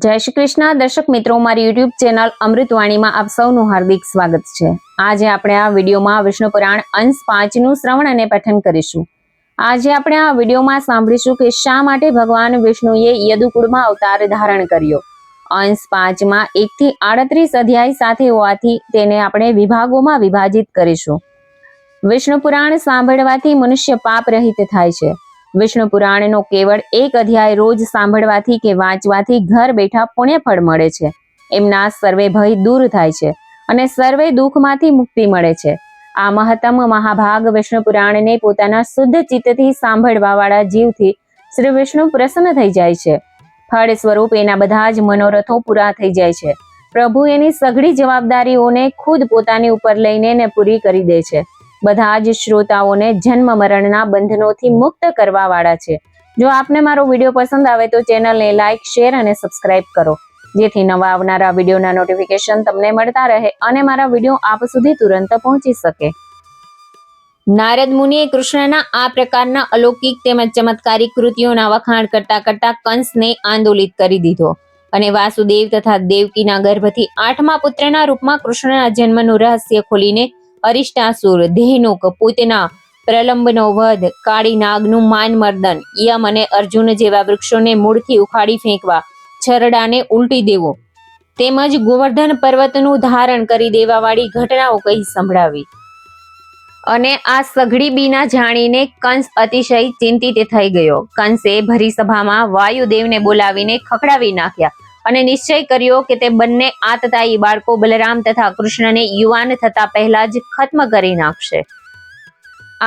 જય શ્રી કૃષ્ણ દર્શક મિત્રો, મારી યુટ્યુબ ચેનલ અમૃતવાણીમાં આપ સૌનું હાર્દિક સ્વાગત છે। આજે આપણે આ વિડીયોમાં વિષ્ણુ પુરાણ અંશ 5 નું શ્રવણ અને પઠન કરીશું। આજે આપણે આ વિડીયોમાં સાંભળીશું કે શા માટે ભગવાન વિષ્ણુએ યદુકુળમાં અવતાર ધારણ કર્યો। અંશ 5 માં 1 થી 38 અધ્યાય સાથે હોવાથી તેને આપણે વિભાગોમાં વિભાજિત કરીશું। વિષ્ણુ પુરાણ સાંભળવાથી મનુષ્ય પાપ રહિત થાય છે। વિષ્ણુ પુરાણનો કેવળ એક અધ્યાય રોજ સાંભળવાથી કે વાંચવાથી ઘર બેઠા પુણ્યફળ મળે છે। એમના સર્વે ભય દૂર થાય છે અને સર્વે દુઃખમાંથી મુક્તિ મળે છે। આ મહત્તમ મહાભાગ વિષ્ણુ પુરાણને પોતાના શુદ્ધ ચિત્તથી સાંભળવાવાળા જીવથી શ્રી વિષ્ણુ પ્રસન્ન થઈ જાય છે। ફળ સ્વરૂપ એના બધા જ મનોરથો પૂરા થઈ જાય છે। પ્રભુ એની સઘળી જવાબદારીઓને ખુદ પોતાની ઉપર લઈને એને પૂરી કરી દે છે। બધા જ શ્રોતાઓને જન્મ મરણના બંધનોથી મુક્ત કરવા વાળા છે। જો આપને મારો વિડીયો પસંદ આવે તો ચેનલને લાઈક, શેર અને સબસ્ક્રાઇબ કરો, જેથી નવા આવનારા વિડીયોના નોટિફિકેશન તમને મળતા રહે અને મારા વિડીયો આપ સુધી તુરંત પહોંચી શકે। નારદ મુનિએ કૃષ્ણના આ પ્રકારના અલૌકિક તેમજ ચમત્કારિક કૃતિઓના વખાણ કરતા કરતા કંસને આંદોલિત કરી દીધો અને વાસુદેવ તથા દેવકીના ગર્ભથી 8મા પુત્રના રૂપમાં કૃષ્ણના જન્મનું રહસ્ય ખોલીને અરિષ્ટાસુર, ધેનુક, પૂતના, પ્રલંબનો વધ, કાળી નાગનું માનમર્દન, યમ અને અર્જુન જેવા વૃક્ષોને મૂળથી ઉખાડી ફેંકવા, છરડાને ઉલટી દેવો તેમજ ગોવર્ધન પર્વતનું ધારણ કરી દેવાવાળી ઘટનાઓ કહી સંભળાવી। અને આ સઘળી બીના જાણીને કંસ અતિશય ચિંતિત થઈ ગયો। કંસે ભરી સભામાં વાયુદેવને બોલાવીને ખખડાવી નાખ્યા અને નિશ્ચય કર્યો કે તે બંને આતતાયી બાળકો બલરામ તથા કૃષ્ણને યુવાન થતા પહેલા જ ખત્મ કરી નાખશે।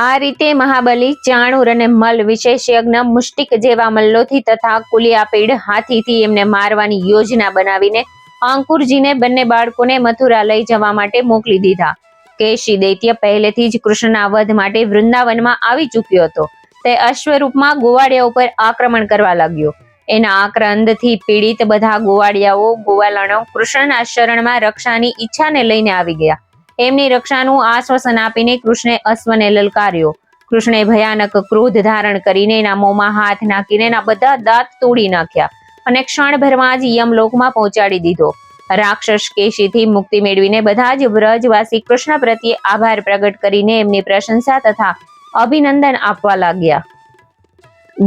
આ રીતે મહાબલી, ચાણુર અને મલ્લ વિશેષ યજ્ઞ, મુષ્ટિક જેવા મલ્લોથી તથા કુલિયાપીડ હાથીથી એમને મારવાની યોજના બનાવીને અંકુરજીને બંને બાળકોને મથુરા લઈ જવા માટે મોકલી દીધા। કેશી દૈત્ય પહેલેથી જ કૃષ્ણના વધ માટે વૃંદાવનમાં આવી ચૂક્યો હતો। તે અશ્વરૂપમાં ગોવાળિયા ઉપર આક્રમણ કરવા લાગ્યો। એના આક્રંદથી પીડિત બધા ગોવાળિયાઓ, ગોવાલણો કૃષ્ણના શરણમાં રક્ષાની ઈચ્છાને લઈને આવી ગયા। એમની રક્ષાનું આશ્વાસન આપીને કૃષ્ણે અશ્વને લલકાર્યો। કૃષ્ણે ભયાનક ક્રોધ ધારણ કરીને એના મોંમાં હાથ નાખીને એના બધા દાંત તોડી નાખ્યા અને ક્ષણભરમાં જ યમલોકમાં પહોંચાડી દીધો। રાક્ષસ કેશીથી મુક્તિ મેળવીને બધા જ વ્રજવાસી કૃષ્ણ પ્રત્યે આભાર પ્રગટ કરીને એમની પ્રશંસા તથા અભિનંદન આપવા લાગ્યા।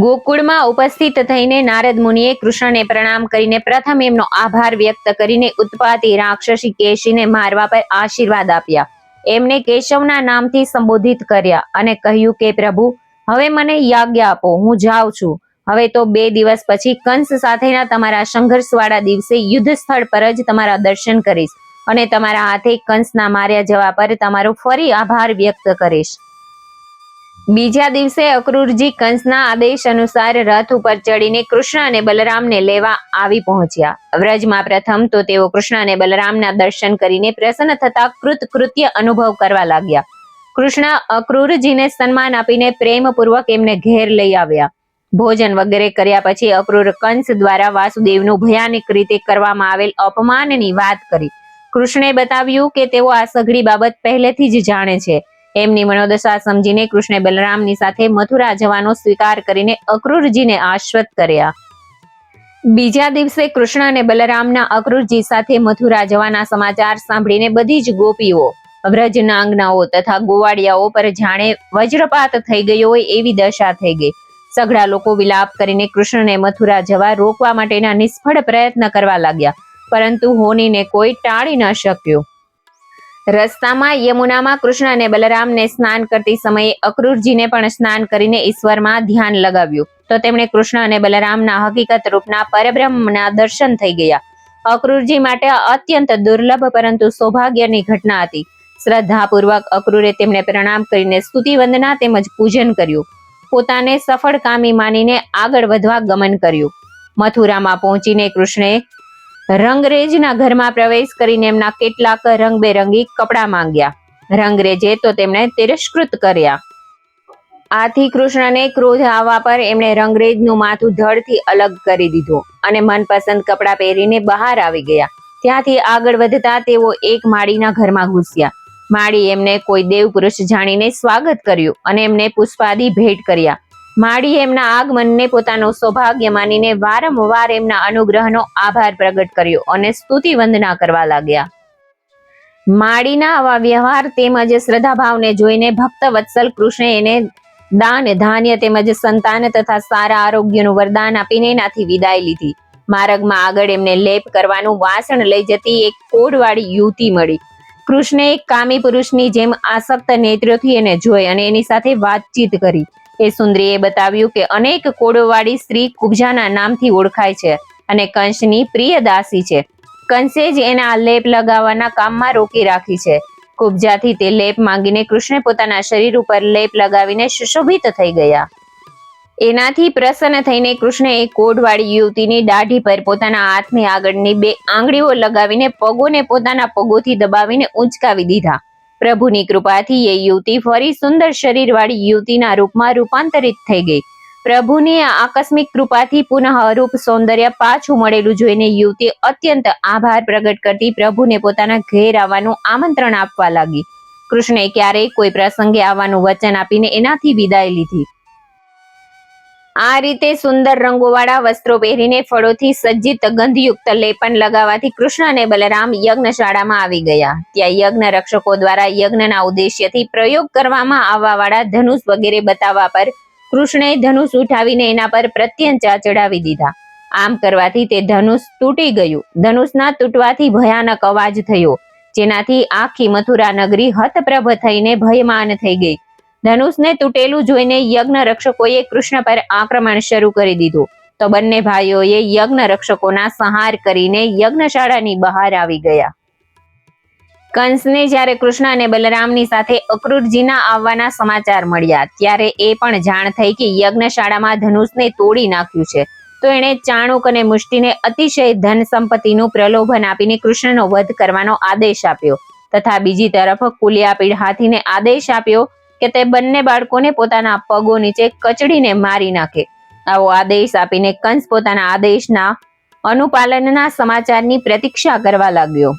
ગોકુળમાં ઉપસ્થિત થઈને નારદ મુનિએ કૃષ્ણને પ્રણામ કરીને પ્રથમ એમનો આભાર વ્યક્ત કરીને ઉત્પાતી રાક્ષસી કેશીને મારવા પર આશીર્વાદ આપ્યા। એમને કેશવના નામથી સંબોધિત કર્યા અને કહ્યું કે પ્રભુ, હવે મને આજ્ઞા આપો, હું જાઉં છું। હવે તો 2 દિવસ પછી કંસ સાથેના તમારા સંઘર્ષવાળા દિવસે યુદ્ધ સ્થળ પર જ તમારા દર્શન કરીશ અને તમારા હાથે કંસના માર્યા જવા પર તમારો ફરી આભાર વ્યક્ત કરીશ। બીજા દિવસે અક્રૂરજી કંસના આદેશ અનુસાર રથ ઉપર ચડીને કૃષ્ણ અને બલરામને લેવા આવી પહોંચ્યા। વ્રજમાં પ્રથમ તો તેઓ કૃષ્ણ અને બલરામના દર્શન કરીને પ્રસન્ન થતા કૃતકૃત્ય અનુભવ કરવા લાગ્યા। કૃષ્ણ અક્રૂરજીને સન્માન આપીને પ્રેમપૂર્વક એમને ઘેર લઈ આવ્યા। ભોજન વગેરે કર્યા પછી અક્રૂર કંસ દ્વારા વાસુદેવનું ભયાનક રીતે કરવામાં આવેલ અપમાનની વાત કરી। કૃષ્ણે બતાવ્યું કે તેઓ આ સઘળી બાબત પહેલેથી જ જાણે છે। એમની મનોદશા સમજીને કૃષ્ણે બલરામની સાથે મથુરા જવાનો સ્વીકાર કરીને અક્રૂરજીને આશ્વસ્ત કર્યા। બીજા દિવસે કૃષ્ણ અને બલરામના અક્રૂરજી સાથે મથુરા જવાના સમાચાર સાંભળીને બધી જ ગોપીઓ, વ્રજનાંગનાઓ તથા ગોવાળિયાઓ પર જાણે વજ્રપાત થઈ ગયો હોય એવી દશા થઈ ગઈ। સઘળા લોકો વિલાપ કરીને કૃષ્ણને મથુરા જવા રોકવા માટેના નિષ્ફળ પ્રયત્ન કરવા લાગ્યા, પરંતુ હોનીને કોઈ ટાળી ન શક્યું। રસ્તામાં યમુનામાં કૃષ્ણ અને બલરામને સ્નાન કરતી સમયે અક્રૂરજીને પણ સ્નાન કરીને ઈશ્વરમાં ધ્યાન લગાવ્યું તો તેમણે કૃષ્ણ અને બલરામના હકીકત રૂપના પરબ્રહ્મના દર્શન થઈ ગયા। અક્રૂરજી માટે અત્યંત દુર્લભ પરંતુ સૌભાગ્યની ઘટના હતી। શ્રદ્ધાપૂર્વક અક્રૂરે તેમને પ્રણામ કરીને સ્તુતિ વંદના તેમજ પૂજન કર્યું। પોતાને સફળકામી માનીને આગળ વધવા ગમન કર્યું। મથુરામાં પહોંચીને કૃષ્ણે રંગરેજના ઘરમાં પ્રવેશ કરીને એમના કેટલાક રંગબેરંગી કપડાં માંગ્યા। રંગરેજે તો તેમણે તિરસ્કૃત કર્યા। આથી કૃષ્ણને ક્રોધ આવવા પર એમણે રંગરેજનું માથું ધડથી અલગ કરી દીધું અને મનપસંદ કપડાં પહેરીને બહાર આવી ગયા। ત્યાંથી આગળ વધતા તેઓ એક માળીના ઘરમાં ઘૂસ્યા। માળી એમને કોઈ દેવ પુરુષ જાણીને સ્વાગત કર્યું અને એમને પુષ્પાદિ ભેટ કર્યા। માળીએ એમના આગમનને પોતાનું સૌભાગ્ય માનીને વારંવાર એમના અનુગ્રહનો આભાર પ્રગટ કર્યો અને સ્તુતિ વંદના કરવા લાગ્યા. માળીના આવા વ્યવહાર તેમજ શ્રદ્ધાભાવને જોઈને ભક્ત વત્સલ કૃષ્ણે એને દાન, ધાન્ય તેમજ સંતાન તથા સારા આરોગ્યનું વરદાન આપીને એનાથી વિદાય લીધી. માર્ગમાં આગળ એમને લેપ કરવાનું વાસણ લઈ જતી એક કોડવાળી યુવતી મળી. કૃષ્ણે એક કામી પુરુષની જેમ આસક્ત નેત્રોથી એને જોઈ અને એની સાથે વાતચીત કરી. એ સુંદરીએ બતાવ્યું કે અનેક કોડવાળી સ્ત્રી કુબ્જાના નામથી ઓળખાય છે અને કંસની પ્રિય દાસી છે. કંસે જ એના લેપ લગાવવાના કામમાં રોકી રાખી છે. કુબ્જાથી તે લેપ માંગીને કૃષ્ણે પોતાના શરીર ઉપર લેપ લગાવીને સુશોભિત થઈ ગયા. એનાથી પ્રસન્ન થઈને કૃષ્ણે એ કોડવાળી યુવતીની દાઢી પર પોતાના હાથની આગળની 2 આંગળીઓ લગાવીને પગોને પોતાના પગોથી દબાવીને ઊંચકાવી દીધા. પ્રભુની કૃપાથી એ યુવતી ફરી સુંદર શરીરવાળી યુવતીના રૂપમાં રૂપાંતરિત થઈ ગઈ. પ્રભુની આ આકસ્મિક કૃપાથી પુનઃ અરૂપ સૌંદર્ય પાછું મળેલું જોઈને યુવતી અત્યંત આભાર પ્રગટ કરતી પ્રભુને પોતાના ઘેર આવવાનું આમંત્રણ આપવા લાગી. કૃષ્ણે ક્યારેય કોઈ પ્રસંગે આવવાનું વચન આપીને એનાથી વિદાય લીધી. આ રીતે સુંદર રંગોવાળા વસ્ત્રો પહેરીને ફળોથી સજ્જિત ગંધયુક્ત લેપન લગાવવાથી કૃષ્ણ અને બલરામ યજ્ઞશાળામાં આવી ગયા. ત્યાં યજ્ઞ રક્ષકો દ્વારા યજ્ઞના ઉદ્દેશ્યથી પ્રયોગ કરવામાં આવવાવાળા ધનુષ વગેરે બતાવવા પર કૃષ્ણે ધનુષ ઉઠાવીને એના પર પ્રત્યંચા ચડાવી દીધા. આમ કરવાથી તે ધનુષ તૂટી ગયું. ધનુષના તૂટવાથી ભયાનક અવાજ થયો, જેનાથી આખી મથુરા નગરી હતપ્રભ થઈને ભયમાન થઈ ગઈ. ધનુષને તૂટેલું જોઈને યજ્ઞ રક્ષકોએ કૃષ્ણ પર આક્રમણ શરૂ કરી દીધું. તો બંને ભાઈઓએ યજ્ઞ રક્ષકોના સંહાર કરીને યજ્ઞશાળાની બહાર આવી ગયા. કંસને જ્યારે કૃષ્ણ અને બલરામની સાથે અક્રૂરજીના આવવાના સમાચાર મળ્યા ત્યારે એ પણ જાણ થઈ કે યજ્ઞશાળામાં ધનુષને તોડી નાખ્યું છે. તો એણે ચાણૂક અને મુષ્ટિને અતિશય ધન સંપત્તિનું પ્રલોભન આપીને કૃષ્ણનો વધ કરવાનો આદેશ આપ્યો તથા બીજી તરફ કુલિયાપીડ હાથીને આદેશ આપ્યો કે તે બંને બાળકોને પોતાના પગો નીચે કચડીને મારી નાખે. આવો આદેશ આપીને કંસ પોતાના આદેશના અનુપાલનના સમાચારની પ્રતીક્ષા કરવા લાગ્યો.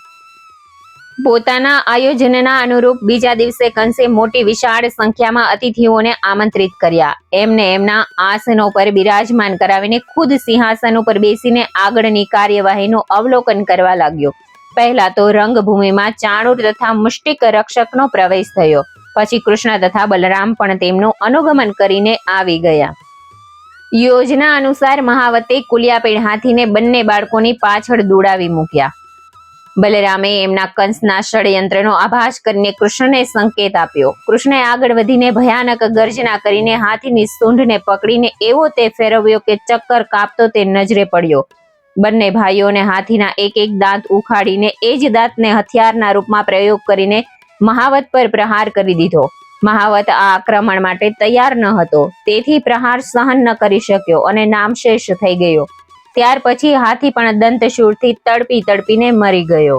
પોતાના આયોજનના અનુરૂપ બીજા દિવસે કંસે મોટી વિશાળ સંખ્યામાં અતિથિઓને આમંત્રિત કર્યા. એમને એમના આસનો પર બિરાજમાન કરાવીને ખુદ સિંહાસન ઉપર બેસીને આગળની કાર્યવાહીનું અવલોકન કરવા લાગ્યો. પહેલા તો રંગભૂમિમાં ચાણૂર તથા મુષ્ટિક રક્ષકનો પ્રવેશ થયો. પછી કૃષ્ણ તથા બલરામ પણ તેમનું અનુગમન કરીને આવી ગયા. યોજના અનુસાર મહાવતે કુલિયાપીડ હાથીને બંને બાળકોની પાછળ દોડાવી મૂક્યા. બલરામે એમના કંસના ષડયંત્રનો આભાસ કરીને કૃષ્ણને સંકેત આપ્યો. કૃષ્ણે આગળ વધીને ભયાનક ગર્જના કરીને હાથીની સૂંઢને પકડીને એવો તે ફેરવ્યો કે ચક્કર કાપતો તે નજરે પડ્યો. બંને ભાઈઓને હાથીના એક એક દાંત ઉખાડીને એ જ દાંતને હથિયારના રૂપમાં પ્રયોગ કરીને મહાવત પર પ્રહાર કરી દીધો. મહાવત આ આક્રમણ માટે તૈયાર ન હતો, તેથી પ્રહાર સહન ન કરી શક્યો અને નામશેષ થઈ ગયો. ત્યાર પછી હાથી પણ દંતશૂળથી તડપીને મરી ગયો.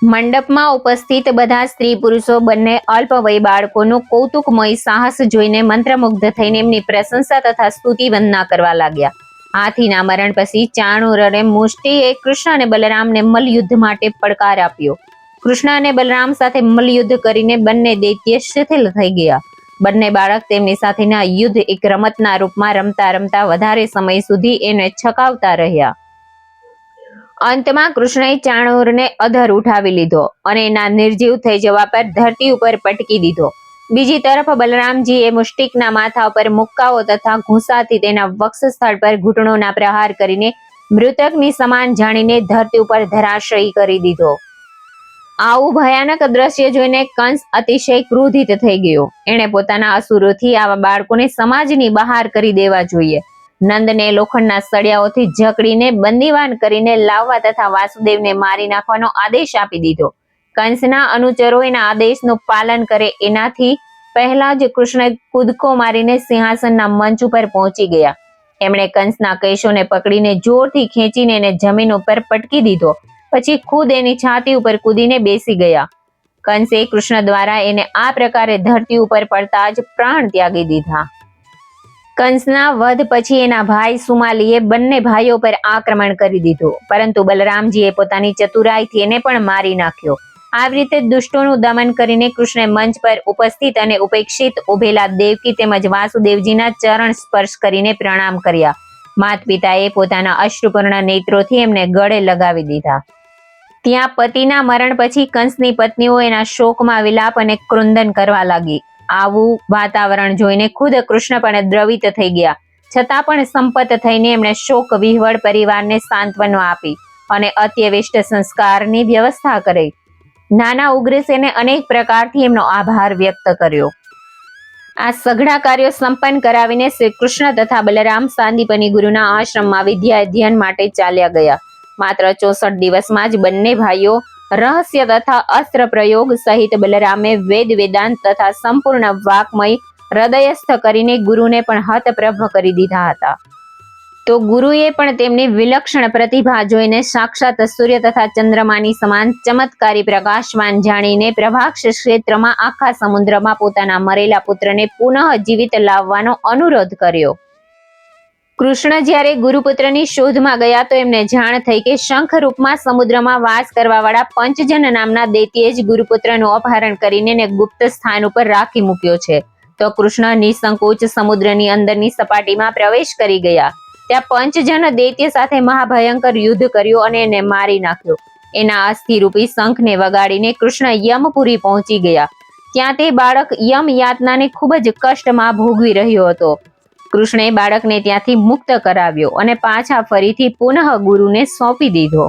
મંડપમાં ઉપસ્થિત બધા સ્ત્રી પુરુષો બંને અલ્પવય બાળકોનું કૌતુકમય સાહસ જોઈને મંત્રમુગ્ધ થઈને એમની પ્રશંસા તથા સ્તુતિ વંદના કરવા લાગ્યા. હાથીના મરણ પછી ચાણૂર અને મુષ્ટિએ કૃષ્ણ અને બલરામને મલ્લયુદ્ધ માટે પડકાર આપ્યો. કૃષ્ણ અને બલરામ સાથે મલ્લયુદ્ધ કરીને બંને દૈત્ય શિથિલ થઈ ગયા. બંને બાળક તેમની સાથેના યુદ્ધ એક રમતના રૂપમાં રમતા રમતા વધારે સમય સુધી એને છકાવતા રહ્યા. અંતમાં કૃષ્ણએ ચાણૂરને અધર ઉઠાવી લીધો અને એના નિર્જીવ થઈ જવા પર ધરતી ઉપર પટકી દીધો. બીજી તરફ બલરામજીએ મુષ્ટિકના માથા ઉપર મુક્કાઓ તથા ઘૂંસાથી તેના વક્ષસ્થળ પર ઘૂંટણોના પ્રહાર કરીને મૃતકની સમાન જાણીને ધરતી ઉપર ધરાશયી કરી દીધો. આવું ભયાનક દ્રશ્ય જોઈને કંસ અતિશય ક્રોધિત થઈ ગયો. એણે પોતાના અસુરોથી આવા બાળકોને સમાજની બહાર કરી દેવા જોઈએ. નંદને લોખંડના સળિયાઓથી જકડીને બંદીવાન કરીને લાવવા તથા વાસુદેવને મારી નાખવાનો આદેશ આપી દીધો. કંસના અનુચરો એના આદેશનું પાલન કરે એનાથી પહેલા જ કૃષ્ણ કૂદકો મારીને સિંહાસનના મંચ ઉપર પહોંચી ગયા. એમણે કંસના કેશોને પકડીને જોરથી ખેંચીને એને જમીન ઉપર પટકી દીધો. પછી ખુદ એની છાતી ઉપર કૂદીને બેસી ગયા. કંસે કૃષ્ણ દ્વારા એને આ પ્રકારે ધરતી ઉપર પડતા જ પ્રાણ ત્યાગી દીધા. કંસના વધ પછી એના ભાઈ સુમાલીએ બંને ભાઈઓ પર આક્રમણ કરી દીધું, પરંતુ બલરામજીએ પોતાની ચતુરાઈથી એને પણ મારી નાખ્યો. આવી રીતે દુષ્ટોનું દમન કરીને કૃષ્ણે મંચ પર ઉપસ્થિત અને ઉપેક્ષિત ઉભેલા દેવકી તેમજ વાસુદેવજીના ચરણ સ્પર્શ કરીને પ્રણામ કર્યા. માતા પિતાએ પોતાના અશ્રુપૂર્ણ નેત્રોથી એમને ગળે લગાવી દીધા. ત્યાં પતિના મરણ પછી કંસની પત્નીઓ એના શોકમાં વિલાપ અને ક્રુંદન કરવા લાગી. આવું વાતાવરણ જોઈને ખુદ કૃષ્ણ પણ દ્રવિત થઈ ગયા. છતાં પણ સંપત થઈને એમણે શોક વિહવળ પરિવારને સાંત્વનો આપી અને અત્યવિષ્ટ સંસ્કારની વ્યવસ્થા કરી. નાના ઉગ્રસેને અનેક પ્રકારથી એમનો આભાર વ્યક્ત કર્યો. આ સઘળા કાર્યો સંપન્ન કરાવીને શ્રી કૃષ્ણ તથા બલરામ સાંદીપની ગુરુના આશ્રમમાં વિદ્યા અધ્યયન માટે ચાલ્યા ગયા. માત્ર 64 દિવસમાં જ બંને ભાઈઓ રહસ્ય તથા અસ્ત્ર પ્રયોગ સહિત બલરામે વેદ વેદાંત તથા સંપૂર્ણ વાક્મય હૃદયસ્થ કરીને ગુરુને પણ હતપ્રભ કરી દીધા હતા. તો ગુરુએ પણ તેમની વિલક્ષણ પ્રતિભા જોઈને સાક્ષાત સૂર્ય તથા ચંદ્રમાની સમાન ચમત્કારી પ્રકાશવાન જાણીને પ્રભાક્ષ ક્ષેત્રમાં આખા સમુદ્રમાં પોતાના મરેલા પુત્રને પુનઃ જીવિત લાવવાનો અનુરોધ કર્યો. કૃષ્ણ જ્યારે ગુરુપુત્રની શોધમાં ગયા તો એમને જાણ થઈ કે શંખ રૂપમાં સમુદ્રમાં વાસ કરવા વાળા પંચજન નામના દૈત્યએ જ ગુરુપુત્રનું અપહરણ કરીને ગુપ્ત સ્થાન ઉપર રાખી મૂક્યો છે. તો કૃષ્ણ નિસંકોચ સમુદ્રની અંદરની સપાટીમાં પ્રવેશ કરી ગયા. ત્યાં પંચજન દૈત્ય સાથે મહાભયંકર યુદ્ધ કર્યું અને એને મારી નાખ્યો. એના અસ્થિરૂપી શંખને વગાડીને કૃષ્ણ યમપુરી પહોંચી ગયા. ત્યાં તે બાળક યમ યાતનાને ખૂબ જ કષ્ટમાં ભોગવી રહ્યો હતો. કૃષ્ણે બાળકને ત્યાંથી મુક્ત કરાવ્યો અને પાછા ફરીથી પુનઃ ગુરુને સોંપી દીધો.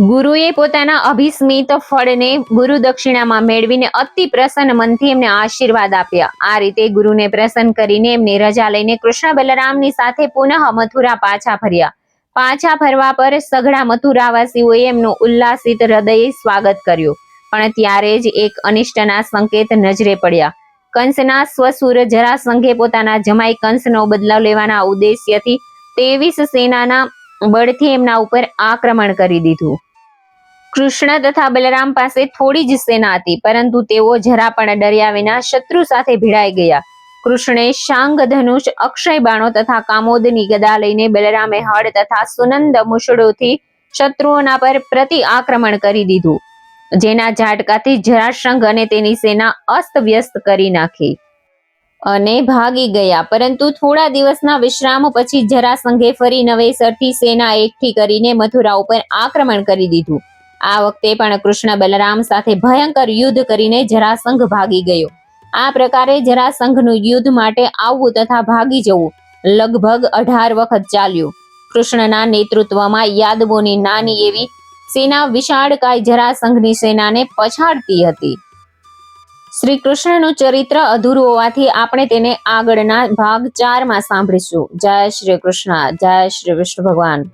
ગુરુએ પોતાના અભિસ્મિત ફળને ગુરુ દક્ષિણામાં મેળવીને અતિ પ્રસન્ન મનથી એમને આશીર્વાદ આપ્યા. આ રીતે ગુરુને પ્રસન્ન કરીને એમની રજા લઈને કૃષ્ણ બલરામની સાથે પુનઃ મથુરા પાછા ફર્યા. પાછા ફરવા પર સઘળા મથુરાવાસીઓએ એમનું ઉલ્લાસિત હૃદયે સ્વાગત કર્યું. પણ ત્યારે જ એક અનિષ્ટના સંકેત નજરે પડ્યા. કંસના સ્વસુર જરાસંઘે પોતાના જમાઈ કંસનો બદલો લેવાના ઉદ્દેશ્યથી 23 સેનાના બળથી એમના ઉપર આક્રમણ કરી દીધું. કૃષ્ણ તથા બલરામ પાસે થોડી જ સેના હતી, પરંતુ તેઓ જરા પણ ડર્યા વિના શત્રુ સાથે ભીડાઈ ગયા. કૃષ્ણે શાંગ ધનુષ, અક્ષય બાણો તથા કામોદની ગદા લઈને બલરામે હળ તથા સુનંદ મુશળોથી શત્રુઓના પર પ્રતિ આક્રમણ કરી દીધું, જેના ઝાટકાથી જરાસંઘ અને તેની સેના અસ્તવ્યસ્ત કરી નાખી અને ભાગી ગયા. પરંતુ થોડા દિવસના વિશ્રામ પછી જરાસંઘે ફરી નવેસરથી સેના એકઠી કરીને મથુરા ઉપર આક્રમણ કરી દીધું. આ વખતે પણ કૃષ્ણ બલરામ સાથે ભયંકર યુદ્ધ કરીને જરાસંઘ ભાગી ગયો. આ પ્રકારે જરાસંઘનું યુદ્ધ માટે આવવું તથા ભાગી જવું લગભગ 18 વખત ચાલ્યું. કૃષ્ણના નેતૃત્વમાં યાદવોની નાની એવી સેના વિશાળકાય જરાસંઘની સેનાને પછાડતી હતી. શ્રી કૃષ્ણનું ચરિત્ર અધૂરું હોવાથી આપણે તેને આગળના ભાગ 4 માં સાંભળીશું. જય શ્રી કૃષ્ણ, જય શ્રી વિષ્ણુ ભગવાન.